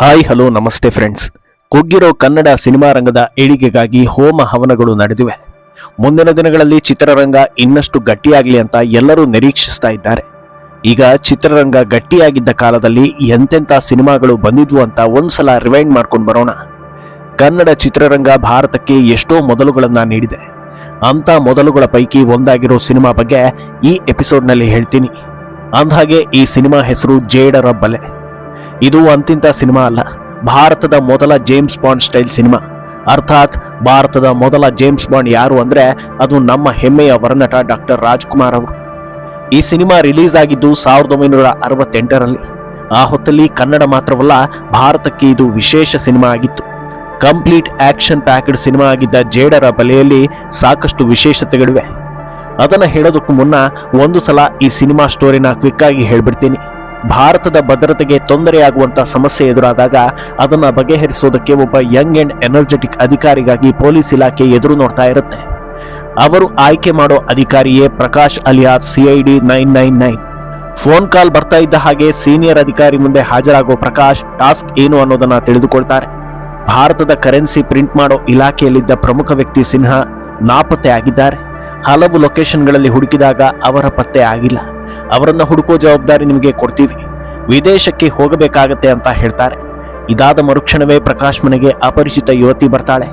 Hi hello ನಮಸ್ತೆ friends. ಕುಗ್ಗಿರೋ Kannada cinema ರಂಗದ ಏಳಿಗೆಗಾಗಿ ಹೋಮ ಹವನಗಳು ನಡೆದಿವೆ. ಮುಂದಿನ ದಿನಗಳಲ್ಲಿ ಚಿತ್ರರಂಗ ಇನ್ನಷ್ಟು ಗಟ್ಟಿಯಾಗಲಿ ಅಂತ ಎಲ್ಲರೂ ನಿರೀಕ್ಷಿಸ್ತಾ ಇದ್ದಾರೆ. ಈಗ ಚಿತ್ರರಂಗ ಗಟ್ಟಿಯಾಗಿದ್ದ ಕಾಲದಲ್ಲಿ ಎಂತೆಂಥ ಸಿನಿಮಾಗಳು ಬಂದಿದ್ವು ಅಂತ ಒಂದ್ಸಲ ರಿವೈಂಡ್ ಮಾಡ್ಕೊಂಡು ಬರೋಣ. ಕನ್ನಡ ಚಿತ್ರರಂಗ ಭಾರತಕ್ಕೆ ಎಷ್ಟೋ ಮೊದಲುಗಳನ್ನ ನೀಡಿದೆ. ಅಂತ ಮೊದಲುಗಳ ಪೈಕಿ ಒಂದಾಗಿರೋ ಸಿನಿಮಾ ಬಗ್ಗೆ ಈ ಎಪಿಸೋಡ್ನಲ್ಲಿ ಹೇಳ್ತೀನಿ. ಅಂದಹಾಗೆ ಈ ಸಿನಿಮಾ ಹೆಸರು ಜೇಡರ ಬಲೆ. ಇದು ಅಂತಿಂತ ಸಿನಿಮಾ ಅಲ್ಲ, ಭಾರತದ ಮೊದಲ ಜೇಮ್ಸ್ ಬಾಂಡ್ ಸ್ಟೈಲ್ ಸಿನಿಮಾ. ಅರ್ಥಾತ್ ಭಾರತದ ಮೊದಲ ಜೇಮ್ಸ್ ಬಾಂಡ್ ಯಾರು ಅಂದ್ರೆ ಅದು ನಮ್ಮ ಹೆಮ್ಮೆಯ ವರನಟ ಡಾಕ್ಟರ್ ರಾಜ್ಕುಮಾರ್ ಅವರು. ಈ ಸಿನಿಮಾ ರಿಲೀಸ್ ಆಗಿದ್ದು 1968ರಲ್ಲಿ. ಆ ಹೊತ್ತಲ್ಲಿ ಕನ್ನಡ ಮಾತ್ರವಲ್ಲ, ಭಾರತಕ್ಕೆ ಇದು ವಿಶೇಷ ಸಿನಿಮಾ ಆಗಿತ್ತು. ಕಂಪ್ಲೀಟ್ ಆಕ್ಷನ್ ಪ್ಯಾಕ್ಡ್ ಸಿನಿಮಾ ಆಗಿದ್ದ ಜೇಡರ ಬಲೆಯಲ್ಲಿ ಸಾಕಷ್ಟು ವಿಶೇಷತೆಗಳಿವೆ. ಅದನ್ನ ಹೇಳೋದಕ್ಕೂ ಮುನ್ನ ಒಂದು ಸಲ ಈ ಸಿನಿಮಾ ಸ್ಟೋರಿನ ಕ್ವಿಕ್ ಆಗಿ ಹೇಳ್ಬಿಡ್ತೀನಿ. ಭಾರತದ ಭದ್ರತೆಗೆ ತೊಂದರೆಯಾಗುವಂತ ಸಮಸ್ಯೆ ಎದುರಾದಾಗ ಅದನ್ನ ಬಗೆಹರಿಸೋದಕ್ಕೆ ಒಬ್ಬ ಯಂಗ್ ಅಂಡ್ ಎನರ್ಜೆಟಿಕ್ ಅಧಿಕಾರಿಗಾಗಿ ಪೊಲೀಸ್ ಇಲಾಖೆ ಎದುರು ನೋಡ್ತಾ ಇರುತ್ತೆ. ಅವರು ಆಯ್ಕೆ ಮಾಡೋ ಅಧಿಕಾರಿಯೇ Prakash alias CID 999. Phone call ಬರ್ತಾ ಇದ್ದ ಹಾಗೆ ಸೀನಿಯರ್ ಅಧಿಕಾರಿ ಮುಂದೆ ಹಾಜರಾಗೋ ಪ್ರಕಾಶ್ ಟಾಸ್ಕ್ ಏನು ಅನ್ನೋದನ್ನ ತಿಳಿದುಕೊಳ್ತಾರೆ. ಭಾರತದ ಕರೆನ್ಸಿ ಪ್ರಿಂಟ್ ಮಾಡೋ ಇಲಾಖೆಯಲ್ಲಿದ್ದ ಪ್ರಮುಖ ವ್ಯಕ್ತಿ ಸಿನ್ಹಾ ನಾಪತ್ತೆ ಆಗಿದ್ದಾರೆ. ಹಲವು ಲೊಕೇಶನ್ಗಳಲ್ಲಿ ಹುಡುಕಿದಾಗ ಅವರ ಪತ್ತೆ ಆಗಿಲ್ಲ. ಅವರನ್ನ ಹುಡುಕೋ ಜವಾಬ್ದಾರಿ ನಿಮಗೆ ಕೊಡ್ತೀವಿ, ವಿದೇಶಕ್ಕೆ ಹೋಗಬೇಕಾಗತ್ತೆ ಅಂತ ಹೇಳ್ತಾರೆ. ಇದಾದ ಮರುಕ್ಷಣವೇ ಪ್ರಕಾಶ್ ಮನೆಗೆ ಅಪರಿಚಿತ ಯುವತಿ ಬರ್ತಾಳೆ.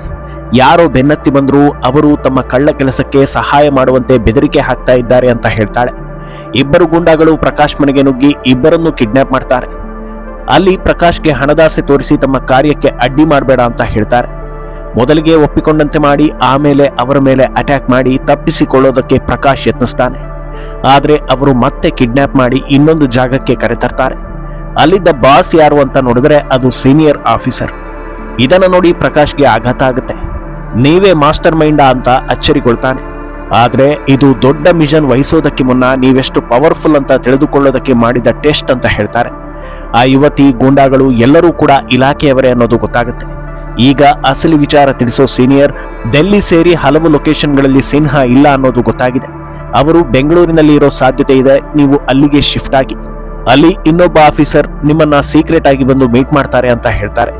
ಯಾರೋ ಬೆನ್ನತ್ತಿ ಬಂದ್ರು ಅವರು ತಮ್ಮ ಕಳ್ಳ ಕೆಲಸಕ್ಕೆ ಸಹಾಯ ಮಾಡುವಂತೆ ಬೆದರಿಕೆ ಹಾಕ್ತಾ ಇದ್ದಾರೆ ಅಂತ ಹೇಳ್ತಾಳೆ. ಇಬ್ಬರು ಗೂಂಡಾಗಳು ಪ್ರಕಾಶ್ ಮನೆಗೆ ನುಗ್ಗಿ ಇಬ್ಬರನ್ನು ಕಿಡ್ನಾಪ್ ಮಾಡ್ತಾರೆ. ಅಲ್ಲಿ ಪ್ರಕಾಶ್ಗೆ ಹಣದಾಸೆ ತೋರಿಸಿ ತಮ್ಮ ಕಾರ್ಯಕ್ಕೆ ಅಡ್ಡಿ ಮಾಡಬೇಡ ಅಂತ ಹೇಳ್ತಾರೆ. ಮೊದಲಿಗೆ ಒಪ್ಪಿಕೊಂಡಂತೆ ಮಾಡಿ ಆಮೇಲೆ ಅವರ ಮೇಲೆ ಅಟ್ಯಾಕ್ ಮಾಡಿ ತಪ್ಪಿಸಿಕೊಳ್ಳೋದಕ್ಕೆ ಪ್ರಕಾಶ್ ಯತ್ನಿಸ್ತಾನೆ. ಆದ್ರೆ ಅವರು ಮತ್ತೆ ಕಿಡ್ನಾಪ್ ಮಾಡಿ ಇನ್ನೊಂದು ಜಾಗಕ್ಕೆ ಕರೆತರ್ತಾರೆ. ಅಲ್ಲಿದ್ದ ಬಾಸ್ ಯಾರು ಅಂತ ನೋಡಿದ್ರೆ ಅದು ಸೀನಿಯರ್ ಆಫೀಸರ್. ಇದನ್ನ ನೋಡಿ ಪ್ರಕಾಶ್ಗೆ ಆಘಾತ ಆಗುತ್ತೆ. ನೀವೇ ಮಾಸ್ಟರ್ ಮೈಂಡಾ ಅಂತ ಅಚ್ಚರಿಗೊಳ್ತಾನೆ. ಆದ್ರೆ ಇದು ದೊಡ್ಡ ಮಿಷನ್ ವಹಿಸೋದಕ್ಕೆ ಮುನ್ನ ನೀವೆಷ್ಟು ಪವರ್ಫುಲ್ ಅಂತ ತಿಳಿದುಕೊಳ್ಳೋದಕ್ಕೆ ಮಾಡಿದ ಟೆಸ್ಟ್ ಅಂತ ಹೇಳ್ತಾರೆ. ಆ ಯುವತಿ ಗೂಂಡಾಗಳು ಎಲ್ಲರೂ ಕೂಡ ಇಲಾಖೆಯವರೇ ಅನ್ನೋದು ಗೊತ್ತಾಗುತ್ತೆ. ಈಗ ಅಸಲಿ ವಿಚಾರ ತಿಳಿಸೋ ಸೀನಿಯರ್ ಡೆಲ್ಲಿ ಸೇರಿ ಹಲವು ಲೊಕೇಶನ್ಗಳಲ್ಲಿ ಸಿನ್ಹಾ ಇಲ್ಲ ಅನ್ನೋದು ಗೊತ್ತಾಗಿದೆ. ಅವರು ಬೆಂಗಳೂರಿನಲ್ಲಿ ಇರೋ ಸಾಧ್ಯತೆ ಇದೆ, ನೀವು ಅಲ್ಲಿಗೆ ಶಿಫ್ಟ್ ಆಗಿ. ಅಲ್ಲಿ ಇನ್ನೊಬ್ಬ ಆಫೀಸರ್ ನಿಮ್ಮನ್ನ ಸೀಕ್ರೆಟ್ ಆಗಿ ಬಂದು ಮೀಟ್ ಮಾಡ್ತಾರೆ ಅಂತ ಹೇಳ್ತಾರೆ.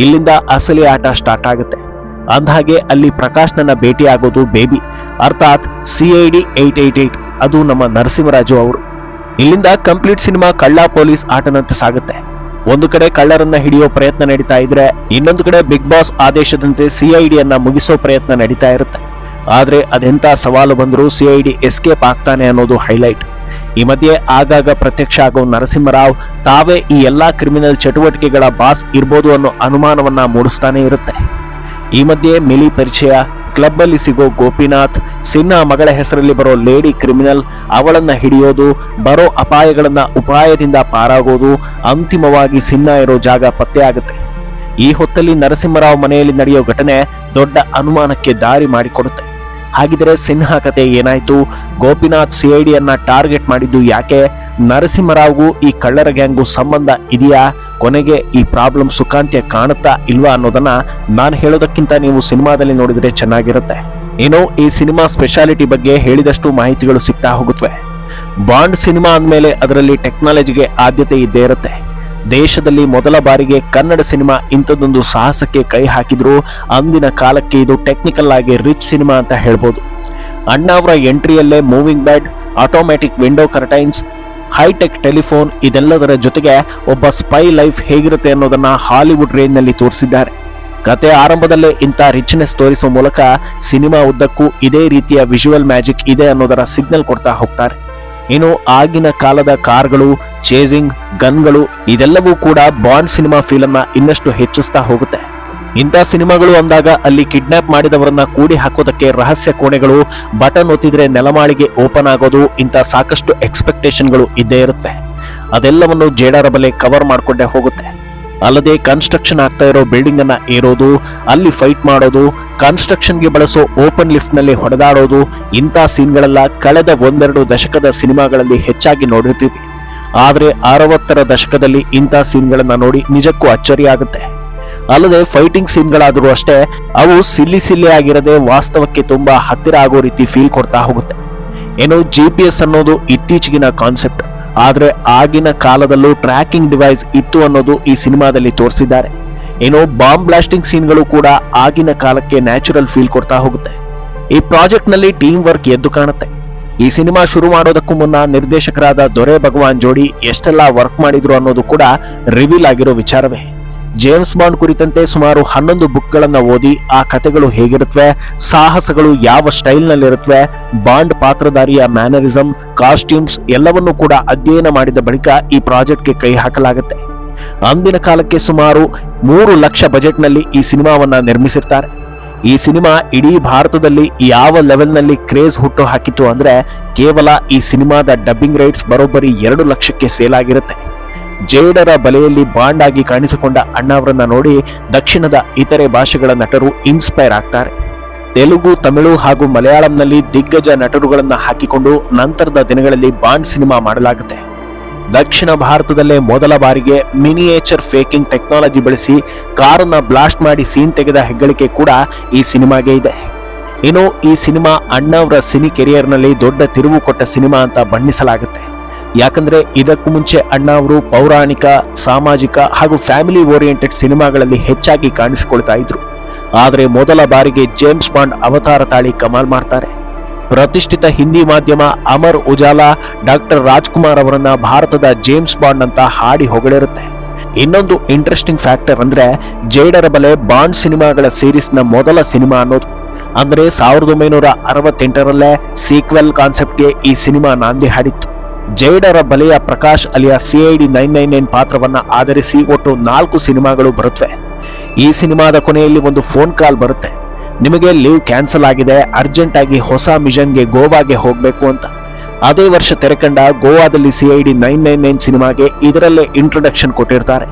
ಇಲ್ಲಿಂದ ಅಸಲಿ ಆಟ ಸ್ಟಾರ್ಟ್ ಆಗುತ್ತೆ. ಅಂದಹಾಗೆ ಅಲ್ಲಿ ಪ್ರಕಾಶ್ನನ್ನ ಭೇಟಿ ಆಗೋದು ಬೇಬಿ, ಅರ್ಥಾತ್ CID 888. ಅದು ನಮ್ಮ ನರಸಿಂಹರಾಜು ಅವರು. ಇಲ್ಲಿಂದ ಕಂಪ್ಲೀಟ್ ಸಿನಿಮಾ ಕಳ್ಳ ಪೊಲೀಸ್ ಆಟನಂತೆ ಸಾಗುತ್ತೆ. ಒಂದು ಕಡೆ ಕಳ್ಳರನ್ನ ಹಿಡಿಯೋ ಪ್ರಯತ್ನ ನಡೀತಾ ಇದ್ರೆ, ಇನ್ನೊಂದು ಕಡೆ ಬಿಗ್ ಬಾಸ್ ಆದೇಶದಂತೆ CID ಅನ್ನ ಮುಗಿಸೋ ಪ್ರಯತ್ನ ನಡೀತಾ ಇರುತ್ತೆ. ಆದ್ರೆ ಅದೆಂತ ಸವಾಲು ಬಂದರೂ CID ಎಸ್ಕೇಪ್ ಆಗ್ತಾನೆ ಅನ್ನೋದು ಹೈಲೈಟ್. ಈ ಮಧ್ಯೆ ಆಗಾಗ ಪ್ರತ್ಯಕ್ಷ ಆಗೋ ನರಸಿಂಹರಾವ್ ತಾವೇ ಈ ಎಲ್ಲಾ ಕ್ರಿಮಿನಲ್ ಚಟುವಟಿಕೆಗಳ ಬಾಸ್ ಇರ್ಬೋದು ಅನ್ನೋ ಅನುಮಾನವನ್ನ ಮೂಡಿಸ್ತಾನೆ ಇರುತ್ತೆ. ಈ ಮಧ್ಯೆ ಮಿಲಿ ಪರಿಚಯ, ಕ್ಲಬ್ ಅಲ್ಲಿ ಸಿಗೋ ಗೋಪಿನಾಥ್, ಸಿನ್ಹಾ ಮಗಳ ಹೆಸರಲ್ಲಿ ಬರೋ ಲೇಡಿ ಕ್ರಿಮಿನಲ್, ಅವಳನ್ನ ಹಿಡಿಯೋದು, ಬರೋ ಅಪಾಯಗಳನ್ನ ಉಪಾಯದಿಂದ ಪಾರಾಗೋದು, ಅಂತಿಮವಾಗಿ ಸಿನ್ಹಾ ಇರೋ ಜಾಗ ಪತ್ತೆ ಆಗುತ್ತೆ. ಈ ಹೊತ್ತಲ್ಲಿ ನರಸಿಂಹರಾವ್ ಮನೆಯಲ್ಲಿ ನಡೆಯೋ ಘಟನೆ ದೊಡ್ಡ ಅನುಮಾನಕ್ಕೆ ದಾರಿ ಮಾಡಿಕೊಡುತ್ತೆ. ಹಾಗಿದ್ರೆ ಸಿನ್ಹಾ ಕತೆ ಏನಾಯ್ತು? ಗೋಪಿನಾಥ್ CID ಅನ್ನ ಟಾರ್ಗೆಟ್ ಮಾಡಿದ್ದು ಯಾಕೆ? ನರಸಿಂಹರಾವ್ಗೂ ಈ ಕಳ್ಳರ ಗ್ಯಾಂಗು ಸಂಬಂಧ ಇದೆಯಾ? ಕೊನೆಗೆ ಈ ಪ್ರಾಬ್ಲಮ್ ಸುಖಾಂತ್ಯ ಕಾಣುತ್ತಾ ಇಲ್ವಾ ಅನ್ನೋದನ್ನ ನಾನು ಹೇಳೋದಕ್ಕಿಂತ ನೀವು ಸಿನಿಮಾದಲ್ಲಿ ನೋಡಿದ್ರೆ ಚೆನ್ನಾಗಿರುತ್ತೆ. ಇನ್ನು ಈ ಸಿನಿಮಾ ಸ್ಪೆಷಾಲಿಟಿ ಬಗ್ಗೆ ಹೇಳಿದಷ್ಟು ಮಾಹಿತಿಗಳು ಸಿಗ್ತಾ ಹೋಗುತ್ತವೆ. ಬಾಂಡ್ ಸಿನಿಮಾ ಅಂದಮೇಲೆ ಅದರಲ್ಲಿ ಟೆಕ್ನಾಲಜಿಗೆ ಆದ್ಯತೆ ಇದ್ದೇ ಇರುತ್ತೆ. ದೇಶದಲ್ಲಿ ಮೊದಲ ಬಾರಿಗೆ ಕನ್ನಡ ಸಿನಿಮಾ ಇಂಥದ್ದೊಂದು ಸಾಹಸಕ್ಕೆ ಕೈ ಹಾಕಿದ್ರು. ಅಂದಿನ ಕಾಲಕ್ಕೆ ಇದು ಟೆಕ್ನಿಕಲ್ ಆಗಿ ರಿಚ್ ಸಿನಿಮಾ ಅಂತ ಹೇಳ್ಬೋದು. ಅಣ್ಣಾವರ ಎಂಟ್ರಿಯಲ್ಲೇ moving bed, automatic window curtains, hi tech telephone, ಇದೆಲ್ಲದರ ಜೊತೆಗೆ ಒಬ್ಬ ಸ್ಪೈ ಲೈಫ್ ಹೇಗಿರುತ್ತೆ ಅನ್ನೋದನ್ನ ಹಾಲಿವುಡ್ ರೇಂಜ್ ನಲ್ಲಿ ತೋರಿಸಿದ್ದಾರೆ. ಕತೆ ಆರಂಭದಲ್ಲೇ ಇಂಥ ರಿಚ್ನೆಸ್ ತೋರಿಸುವ ಮೂಲಕ ಸಿನಿಮಾ ಉದ್ದಕ್ಕೂ ಇದೇ ರೀತಿಯ ವಿಜುವಲ್ ಮ್ಯಾಜಿಕ್ ಇದೆ ಅನ್ನೋದರ ಸಿಗ್ನಲ್ ಕೊಡ್ತಾ ಹೋಗ್ತಾರೆ. ಇನ್ನು ಆಗಿನ ಕಾಲದ ಕಾರ್ಗಳು, ಚೇಸಿಂಗ್, ಗನ್ಗಳು, ಇದೆಲ್ಲವೂ ಕೂಡ ಬಾಂಡ್ ಸಿನಿಮಾ ಫೀಲ್ ಅನ್ನ ಇನ್ನಷ್ಟು ಹೆಚ್ಚಿಸ್ತಾ ಹೋಗುತ್ತೆ. ಇಂಥ ಸಿನಿಮಾಗಳು ಅಂದಾಗ ಅಲ್ಲಿ ಕಿಡ್ನಾಪ್ ಮಾಡಿದವರನ್ನ ಕೂಡಿ ಹಾಕೋದಕ್ಕೆ ರಹಸ್ಯ ಕೋಣೆಗಳು, ಬಟನ್ ಒತ್ತಿದ್ರೆ ನೆಲಮಾಳಿಗೆ ಓಪನ್ ಆಗೋದು, ಇಂಥ ಸಾಕಷ್ಟು ಎಕ್ಸ್ಪೆಕ್ಟೇಷನ್ಗಳು ಇದ್ದೇ ಇರುತ್ತೆ. ಅದೆಲ್ಲವನ್ನು ಜೇಡರ ಬಲೆ ಕವರ್ ಮಾಡಿಕೊಂಡೇ ಹೋಗುತ್ತೆ. ಅಲ್ಲದೆ ಕನ್ಸ್ಟ್ರಕ್ಷನ್ ಆಗ್ತಾ ಇರೋ ಬಿಲ್ಡಿಂಗ್ ಅನ್ನ ಏರೋದು, ಅಲ್ಲಿ ಫೈಟ್ ಮಾಡೋದು, ಕನ್ಸ್ಟ್ರಕ್ಷನ್ಗೆ ಬಳಸೋ ಓಪನ್ ಲಿಫ್ಟ್ ನಲ್ಲಿ ಹೊಡೆದಾಡೋದು, ಇಂಥ ಸೀನ್ಗಳೆಲ್ಲ ಕಳೆದ 1-2 ದಶಕದ ಸಿನಿಮಾಗಳಲ್ಲಿ ಹೆಚ್ಚಾಗಿ ನೋಡಿರ್ತೀವಿ. ಆದ್ರೆ 60ರ ದಶಕದಲ್ಲಿ ಇಂಥ ಸೀನ್ಗಳನ್ನ ನೋಡಿ ನಿಜಕ್ಕೂ ಅಚ್ಚರಿ ಆಗುತ್ತೆ. ಅಲ್ಲದೆ ಫೈಟಿಂಗ್ ಸೀನ್ಗಳಾದರೂ ಅಷ್ಟೇ, ಅವು ಸಿಲ್ಲಿ ಆಗಿರದೆ ವಾಸ್ತವಕ್ಕೆ ತುಂಬಾ ಹತ್ತಿರ ಆಗೋ ರೀತಿ ಫೀಲ್ ಕೊಡ್ತಾ ಹೋಗುತ್ತೆ. ಏನು GPS ಅನ್ನೋದು ಇತ್ತೀಚೆಗಿನ ಕಾನ್ಸೆಪ್ಟ್. ಆದ್ರೆ ಆಗಿನ ಕಾಲದಲ್ಲೂ ಟ್ರ್ಯಾಕಿಂಗ್ ಡಿವೈಸ್ ಇತ್ತು ಅನ್ನೋದು ಈ ಸಿನಿಮಾದಲ್ಲಿ ತೋರಿಸಿದ್ದಾರೆ. ಇನ್ನು ಬಾಂಬ್ ಬ್ಲಾಸ್ಟಿಂಗ್ ಸೀನ್ಗಳು ಕೂಡ ಆಗಿನ ಕಾಲಕ್ಕೆ ನ್ಯಾಚುರಲ್ ಫೀಲ್ ಕೊಡ್ತಾ ಹೋಗುತ್ತೆ. ಈ ಪ್ರಾಜೆಕ್ಟ್ ನಲ್ಲಿ ಟೀಮ್ ವರ್ಕ್ ಎದ್ದು ಕಾಣುತ್ತೆ. ಈ ಸಿನಿಮಾ ಶುರು ಮಾಡೋದಕ್ಕೂ ಮುನ್ನ ನಿರ್ದೇಶಕರಾದ ದೊರೆ ಭಗವಾನ್ ಜೋಡಿ ಎಷ್ಟೆಲ್ಲ ವರ್ಕ್ ಮಾಡಿದ್ರು ಅನ್ನೋದು ಕೂಡ ರಿವೀಲ್ ಆಗಿರೋ ವಿಚಾರವೇ. ಜೇಮ್ಸ್ ಬಾಂಡ್ ಕುರಿತಂತೆ ಸುಮಾರು 11 ಬುಕ್ಗಳನ್ನ ಓದಿ ಆ ಕಥೆಗಳು ಹೇಗಿರುತ್ತವೆ, ಸಾಹಸಗಳು ಯಾವ ಸ್ಟೈಲ್ ನಲ್ಲಿರುತ್ತವೆ, ಬಾಂಡ್ ಪಾತ್ರಧಾರಿಯ ಮ್ಯಾನರಿಸಂ, ಕಾಸ್ಟ್ಯೂಮ್ಸ್ ಎಲ್ಲವನ್ನೂ ಕೂಡ ಅಧ್ಯಯನ ಮಾಡಿದ ಬಳಿಕ ಈ ಪ್ರಾಜೆಕ್ಟ್ಗೆ ಕೈ ಹಾಕಲಾಗುತ್ತೆ. ಅಂದಿನ ಕಾಲಕ್ಕೆ ಸುಮಾರು 3 ಲಕ್ಷ ಬಜೆಟ್ನಲ್ಲಿ ಈ ಸಿನಿಮಾವನ್ನ ನಿರ್ಮಿಸಿರ್ತಾರೆ. ಈ ಸಿನಿಮಾ ಇಡೀ ಭಾರತದಲ್ಲಿ ಯಾವ ಲೆವೆಲ್ನಲ್ಲಿ ಕ್ರೇಜ್ ಹುಟ್ಟು ಹಾಕಿತ್ತು ಅಂದ್ರೆ ಕೇವಲ ಈ ಸಿನಿಮಾದ ಡಬ್ಬಿಂಗ್ ರೈಟ್ಸ್ ಬರೋಬ್ಬರಿ 2 ಲಕ್ಷಕ್ಕೆ ಸೇಲ್ ಆಗಿರುತ್ತೆ. ಜೇಡರ ಬಲೆಯಲ್ಲಿ ಬಾಂಡ್ ಆಗಿ ಕಾಣಿಸಿಕೊಂಡ ಅಣ್ಣಾವರನ್ನ ನೋಡಿ ದಕ್ಷಿಣದ ಇತರೆ ಭಾಷೆಗಳ ನಟರು ಇನ್ಸ್ಪೈರ್ ಆಗ್ತಾರೆ. ತೆಲುಗು, ತಮಿಳು ಹಾಗೂ ಮಲಯಾಳಂನಲ್ಲಿ ದಿಗ್ಗಜ ನಟರುಗಳನ್ನ ಹಾಕಿಕೊಂಡು ನಂತರದ ದಿನಗಳಲ್ಲಿ ಬಾಂಡ್ ಸಿನಿಮಾ ಮಾಡಲಾಗುತ್ತೆ. ದಕ್ಷಿಣ ಭಾರತದಲ್ಲೇ ಮೊದಲ ಬಾರಿಗೆ ಮಿನಿಯೇಚರ್ ಫೇಕಿಂಗ್ ಟೆಕ್ನಾಲಜಿ ಬಳಸಿ ಕಾರನ್ನ ಬ್ಲಾಸ್ಟ್ ಮಾಡಿ ಸೀನ್ ತೆಗೆದ ಹೆಗ್ಗಳಿಕೆ ಕೂಡ ಈ ಸಿನಿಮಾಗೆ ಇದೆ. ಇನ್ನು ಈ ಸಿನಿಮಾ ಅಣ್ಣಾವ್ರ ಸಿನಿ ಕೆರಿಯರ್ನಲ್ಲಿ ದೊಡ್ಡ ತಿರುವು ಕೊಟ್ಟ ಸಿನಿಮಾ ಅಂತ ಬಣ್ಣಿಸಲಾಗುತ್ತೆ. ಯಾಕಂದ್ರೆ ಇದಕ್ಕೂ ಮುಂಚೆ ಅಣ್ಣಾವ್ರು ಪೌರಾಣಿಕ, ಸಾಮಾಜಿಕ ಹಾಗೂ ಫ್ಯಾಮಿಲಿ ಓರಿಯೆಂಟೆಡ್ ಸಿನಿಮಾಗಳಲ್ಲಿ ಹೆಚ್ಚಾಗಿ ಕಾಣಿಸಿಕೊಳ್ತಾ ಇದ್ರು. ಆದರೆ ಮೊದಲ ಬಾರಿಗೆ ಜೇಮ್ಸ್ ಬಾಂಡ್ ಅವತಾರ ತಾಳಿ ಕಮಾಲ್ ಮಾಡ್ತಾರೆ. ಪ್ರತಿಷ್ಠಿತ ಹಿಂದಿ ಮಾಧ್ಯಮ ಅಮರ್ ಉಜಾಲಾ ಡಾಕ್ಟರ್ ರಾಜ್ಕುಮಾರ್ ಅವರನ್ನ ಭಾರತದ ಜೇಮ್ಸ್ ಬಾಂಡ್ ಅಂತ ಹಾಡಿ ಹೊಗಳಿರುತ್ತೆ. ಇನ್ನೊಂದು ಇಂಟ್ರೆಸ್ಟಿಂಗ್ ಫ್ಯಾಕ್ಟರ್ ಅಂದ್ರೆ ಜೇಡರ ಬಲೆ ಬಾಂಡ್ ಸಿನಿಮಾಗಳ ಸೀರೀಸ್ನ ಮೊದಲ ಸಿನಿಮಾ ಅನ್ನೋದು. ಅಂದ್ರೆ 1968ರಲ್ಲೇ ಸೀಕ್ವೆಲ್ ಕಾನ್ಸೆಪ್ಟ್ಗೆ ಈ ಸಿನಿಮಾ ನಾಂದಿ ಹಾಡಿತ್ತು. ಜೇಡರ ಬಲೆಯ ಪ್ರಕಾಶ್ ಅಲಿಯಾ CID 999 ಪಾತ್ರವನ್ನ ಆಧರಿಸಿ ಒಟ್ಟು 4 ಸಿನಿಮಾಗಳು ಬರುತ್ತವೆ. ಈ ಸಿನಿಮಾದ ಕೊನೆಯಲ್ಲಿ ಒಂದು ಫೋನ್ ಕಾಲ್ ಬರುತ್ತೆ, ನಿಮಗೆ ಲೀವ್ ಕ್ಯಾನ್ಸಲ್ ಆಗಿದೆ, ಅರ್ಜೆಂಟ್ ಆಗಿ ಹೊಸ ಮಿಷನ್ಗೆ ಗೋವಾಗೆ ಹೋಗ್ಬೇಕು ಅಂತ. ಅದೇ ವರ್ಷ ತೆರೆಕಂಡ ಗೋವಾದಲ್ಲಿ CID 999 ಸಿನಿಮಾಗೆ ಇದರಲ್ಲೇ ಇಂಟ್ರೊಡಕ್ಷನ್ ಕೊಟ್ಟಿರ್ತಾರೆ.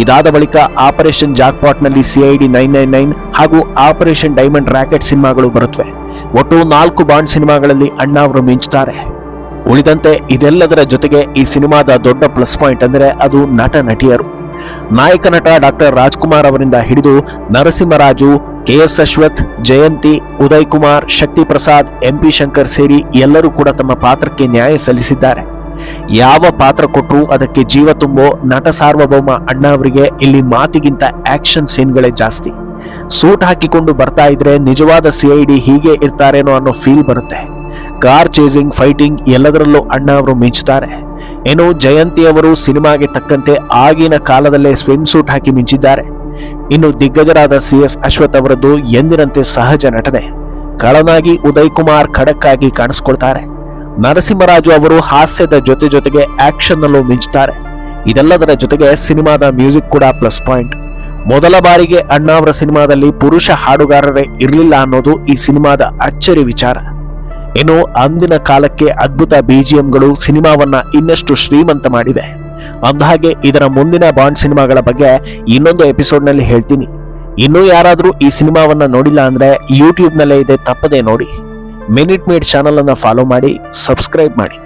ಇದಾದ ಬಳಿಕ ಆಪರೇಷನ್ ಜಾಕ್ಪಾಟ್ ನಲ್ಲಿ CID 999 ಹಾಗೂ ಆಪರೇಷನ್ ಡೈಮಂಡ್ ರಾಕೆಟ್ ಸಿನಿಮಾಗಳು ಬರುತ್ತವೆ. ಒಟ್ಟು 4 ಬಾಂಡ್ ಸಿನಿಮಾಗಳಲ್ಲಿ ಅಣ್ಣಾವ್ರು ಮಿಂಚುತ್ತಾರೆ. ಉಳಿದಂತೆ ಇದೆಲ್ಲದರ ಜೊತೆಗೆ ಈ ಸಿನಿಮಾದ ದೊಡ್ಡ ಪ್ಲಸ್ ಪಾಯಿಂಟ್ ಅಂದರೆ ಅದು ನಟ ನಟಿಯರು. ನಾಯಕ ನಟ ಡಾಕ್ಟರ್ ರಾಜ್ಕುಮಾರ್ ಅವರಿಂದ ಹಿಡಿದು ನರಸಿಂಹರಾಜು, KS ಅಶ್ವಥ್, ಜಯಂತಿ, ಉದಯ್ ಕುಮಾರ್, ಶಕ್ತಿ ಪ್ರಸಾದ್, MP ಶಂಕರ್ ಸೇರಿ ಎಲ್ಲರೂ ಕೂಡ ತಮ್ಮ ಪಾತ್ರಕ್ಕೆ ನ್ಯಾಯ ಸಲ್ಲಿಸಿದ್ದಾರೆ. ಯಾವ ಪಾತ್ರ ಕೊಟ್ಟರೂ ಅದಕ್ಕೆ ಜೀವ ತುಂಬೋ ನಟ ಸಾರ್ವಭೌಮ ಅಣ್ಣಾವರಿಗೆ ಇಲ್ಲಿ ಮಾತಿಗಿಂತ ಆಕ್ಷನ್ ಸೀನ್ಗಳೇ ಜಾಸ್ತಿ. ಸೂಟ್ ಹಾಕಿಕೊಂಡು ಬರ್ತಾ ಇದ್ರೆ ನಿಜವಾದ CID ಹೀಗೆ ಇರ್ತಾರೇನೋ ಅನ್ನೋ ಫೀಲ್ ಬರುತ್ತೆ. ಕಾರ್ ಚೇಸಿಂಗ್, ಫೈಟಿಂಗ್ ಎಲ್ಲದರಲ್ಲೂ ಅಣ್ಣಾವರು ಮಿಂಚುತ್ತಾರೆ. ಇನ್ನು ಜಯಂತಿ ಅವರು ಸಿನಿಮಾಗೆ ತಕ್ಕಂತೆ ಆಗಿನ ಕಾಲದಲ್ಲೇ ಸ್ವಿಮ್ ಸೂಟ್ ಹಾಕಿ ಮಿಂಚಿದ್ದಾರೆ. ಇನ್ನು ದಿಗ್ಗಜರಾದ CS ಅಶ್ವಥ್ ಅವರದ್ದು ಎಂದಿನಂತೆ ಸಹಜ ನಟನೆ. ಖಳನಾಗಿ ಉದಯ್ ಕುಮಾರ್ ಖಡಕ್ ಆಗಿ ಕಾಣಿಸ್ಕೊಳ್ತಾರೆ. ನರಸಿಂಹರಾಜು ಅವರು ಹಾಸ್ಯದ ಜೊತೆಗೆ ಆಕ್ಷನ್ ನಲ್ಲೂ ಮಿಂಚುತ್ತಾರೆ. ಇದೆಲ್ಲದರ ಜೊತೆಗೆ ಸಿನಿಮಾದ ಮ್ಯೂಸಿಕ್ ಕೂಡ ಪ್ಲಸ್ ಪಾಯಿಂಟ್. ಮೊದಲ ಬಾರಿಗೆ ಅಣ್ಣಾವರ ಸಿನಿಮಾದಲ್ಲಿ ಪುರುಷ ಹಾಡುಗಾರರೇ ಇರಲಿಲ್ಲ ಅನ್ನೋದು ಈ ಸಿನಿಮಾದ ಅಚ್ಚರಿ ವಿಚಾರ. ಇನ್ನು ಅಂದಿನ ಕಾಲಕ್ಕೆ ಅದ್ಭುತ BGMಗಳು ಸಿನಿಮಾವನ್ನ ಇನ್ನಷ್ಟು ಶ್ರೀಮಂತ ಮಾಡಿದೆ. ಅಂದಹಾಗೆ ಇದರ ಮುಂದಿನ ಬಾಂಡ್ ಸಿನಿಮಾಗಳ ಬಗ್ಗೆ ಇನ್ನೊಂದು ಎಪಿಸೋಡ್ನಲ್ಲಿ ಹೇಳ್ತೀನಿ. ಇನ್ನೂ ಯಾರಾದರೂ ಈ ಸಿನಿಮಾವನ್ನ ನೋಡಿಲ್ಲ ಅಂದ್ರೆ ಯೂಟ್ಯೂಬ್ನಲ್ಲೇ ಇದೆ, ತಪ್ಪದೇ ನೋಡಿ. ಮಿನಿಟ್ ಮೇಡ್ ಚಾನಲ್ ಅನ್ನ ಫಾಲೋ ಮಾಡಿ, ಸಬ್ಸ್ಕ್ರೈಬ್ ಮಾಡಿ.